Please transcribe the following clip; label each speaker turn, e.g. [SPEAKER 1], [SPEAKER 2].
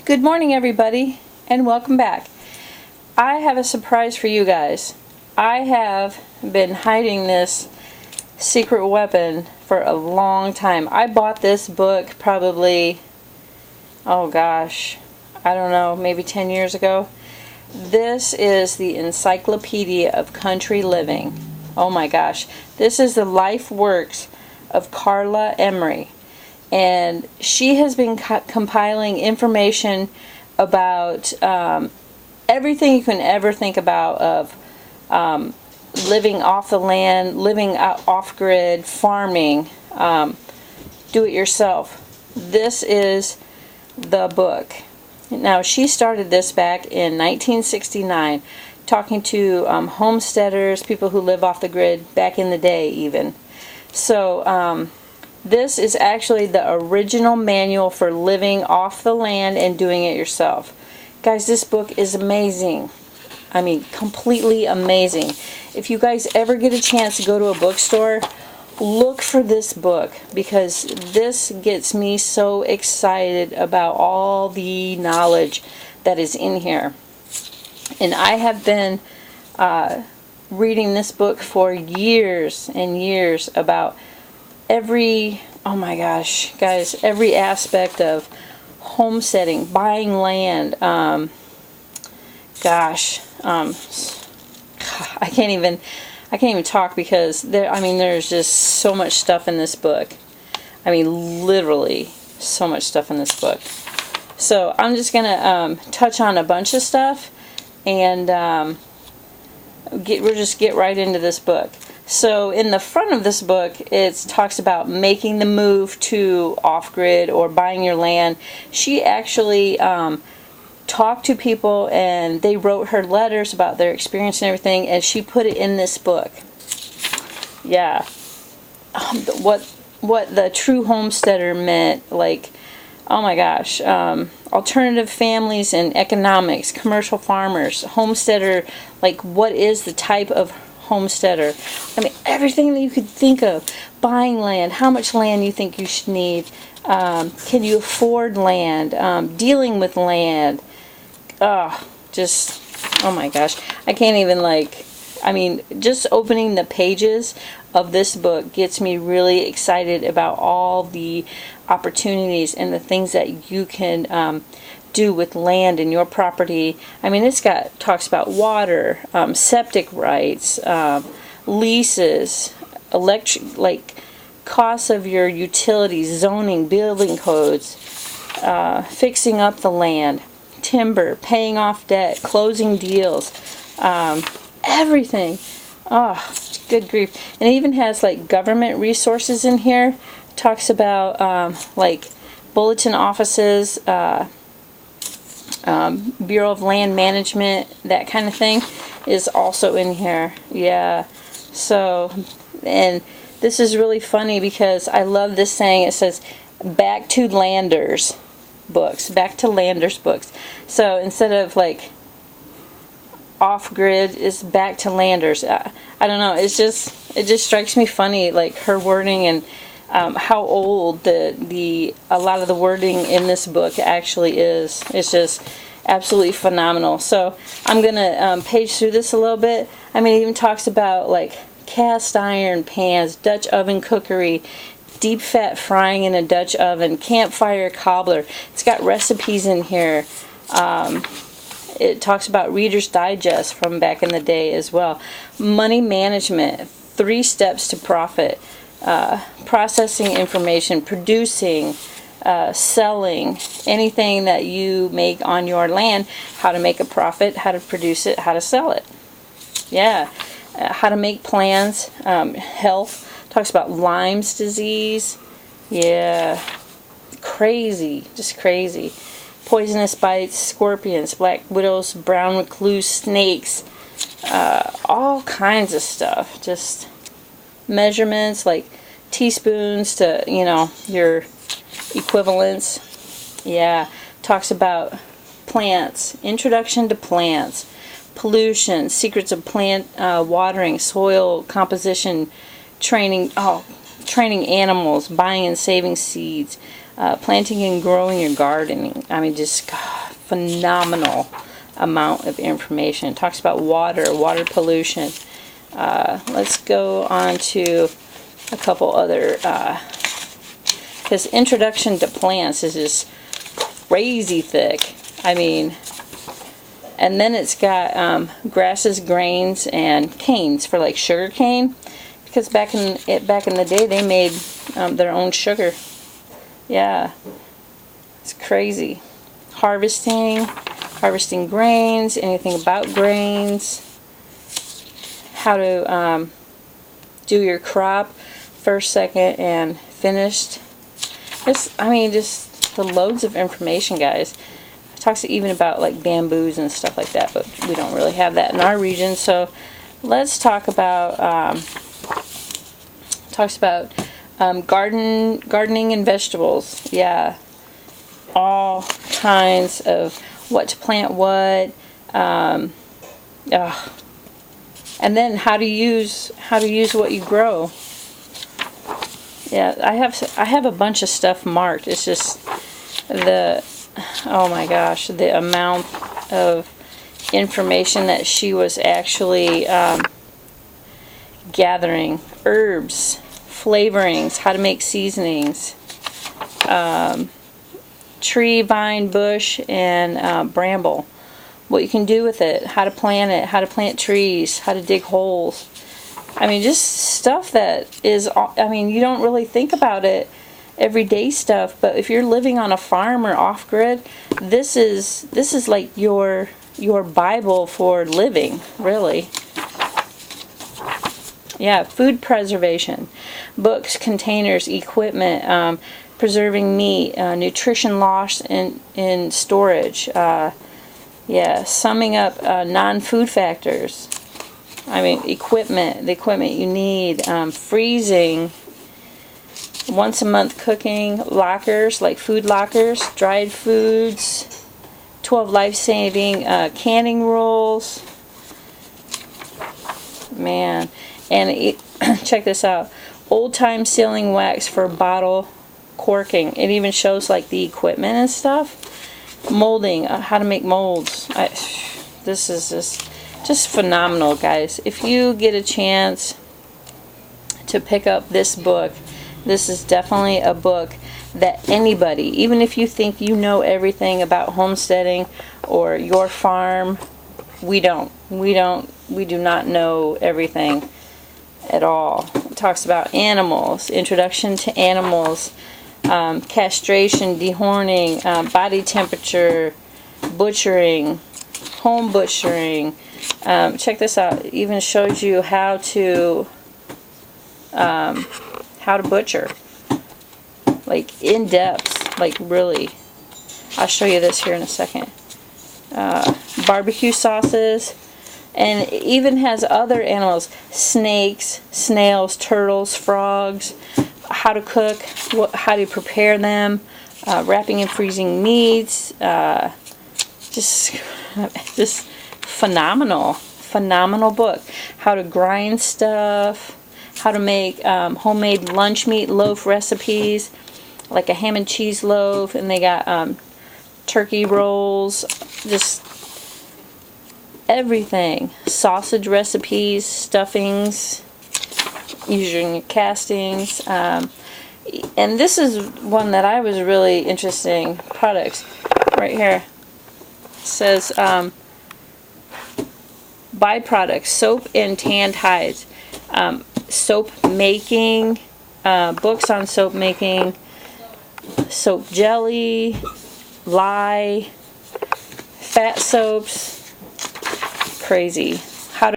[SPEAKER 1] Good morning, everybody, and welcome back. I have a surprise for you guys. I have been hiding this secret weapon for a long time. I bought this book probably, oh gosh, I don't know, maybe 10 years ago. This is the Encyclopedia of Country Living. Oh my gosh. This is the life works of Carla Emery. And she has been compiling information about everything you can ever think about of living off the land, living off-grid, farming, do it yourself. This is the book. Now, she started this back in 1969, talking to homesteaders, people who live off the grid back in the day even. So, this is actually the original manual for living off the land and doing it yourself. Guys, this book is amazing. I mean, completely amazing. If you guys ever get a chance to go to a bookstore, look for this book, because this gets me so excited about all the knowledge that is in here. And I have been reading this book for years and years about oh my gosh, guys, every aspect of homesteading, buying land, I can't even talk, because there's just so much stuff in this book. I mean, literally so much stuff in this book. So I'm just gonna touch on a bunch of stuff, and we'll just get right into this book. So in the front of this book, it talks about making the move to off-grid or buying your land. She actually talked to people, and they wrote her letters about their experience and everything, and she put it in this book. Yeah. What the true homesteader meant, like, oh my gosh, alternative families and economics, commercial farmers, homesteader, like what is the type of homesteader? I mean, everything that you could think of. Buying land, how much land you think you should need, can you afford land, dealing with land, oh my gosh, I can't even just opening the pages of this book gets me really excited about all the opportunities and the things that you can do with land in your property. I mean, talks about water, septic rights, leases, costs of your utilities, zoning, building codes, fixing up the land, timber, paying off debt, closing deals, everything. Oh, good grief. And it even has government resources in here. It talks about bulletin offices, Bureau of Land Management, that kind of thing is also in here. Yeah. So, and this is really funny because I love this saying. It says, back to landers books. Back to landers books. So instead of off-grid, is back to landers. I don't know. It just strikes me funny, her wording, and how old a lot of the wording in this book actually is. It's just absolutely phenomenal. So I'm gonna page through this a little bit. I mean, it even talks about cast iron pans, Dutch oven cookery, deep fat frying in a Dutch oven, campfire cobbler. It's got recipes in here. It talks about Reader's Digest from back in the day as well. Money management, 3 steps to profit. Processing information, producing, selling, anything that you make on your land, how to make a profit, how to produce it, how to sell it. Yeah. How to make plans, health, talks about Lyme's disease. Yeah. Crazy, just crazy. Poisonous bites, scorpions, black widows, brown recluse, snakes, all kinds of stuff. Just measurements, teaspoons to, your equivalents. Yeah. Talks about plants, introduction to plants, pollution, secrets of plant watering, soil composition, training animals, buying and saving seeds, planting and growing your gardening. I mean, just phenomenal amount of information. It talks about water pollution. Let's go on to a couple other, because Introduction to Plants is just crazy thick. I mean, and then it's got grasses, grains, and canes for like sugar cane, because back in the day they made their own sugar. Yeah, it's crazy. Harvesting grains, anything about grains, how to do your crop, first, second, and finished. Just the loads of information, guys. It talks even about like bamboos and stuff like that, but we don't really have that in our region. So let's talk about talks about gardening and vegetables. Yeah, all kinds of what to plant, what, and then how to use what you grow. Yeah, I have a bunch of stuff marked. It's just oh my gosh, the amount of information that she was actually gathering. Herbs, flavorings, how to make seasonings, tree, vine, bush, and bramble. What you can do with it, how to plant it, how to plant trees, how to dig holes. I mean, just stuff that is, I mean, you don't really think about it, everyday stuff, but if you're living on a farm or off-grid, this is like your Bible for living, really. Yeah, food preservation, books, containers, equipment, preserving meat, nutrition loss in storage. Yeah, summing up non-food factors. I mean, the equipment you need, freezing, once a month cooking, lockers, like food lockers, dried foods, 12 life-saving canning rules. Man, and check this out, old-time sealing wax for bottle corking. It even shows like the equipment and stuff. Molding, how to make molds. This is just phenomenal, guys. If you get a chance to pick up this book, this is definitely a book that anybody, even if you think you know everything about homesteading or your farm, we do not know everything at all. It talks about animals, introduction to animals, castration, dehorning, body temperature, butchering, home butchering. Check this out. It even shows you how to butcher, like in depth, like really. I'll show you this here in a second. Barbecue sauces, and it even has other animals: snakes, snails, turtles, frogs. How to cook, how to prepare them, wrapping and freezing meats. Just phenomenal book. How to grind stuff, how to make homemade lunch meat loaf recipes, like a ham and cheese loaf, and they got turkey rolls, just everything. Sausage recipes, stuffings, using castings. And this is one that I was really interested in. Products, right here. It says byproducts, soap and tanned hides, soap making, books on soap making, soap jelly, lye, fat soaps. Crazy.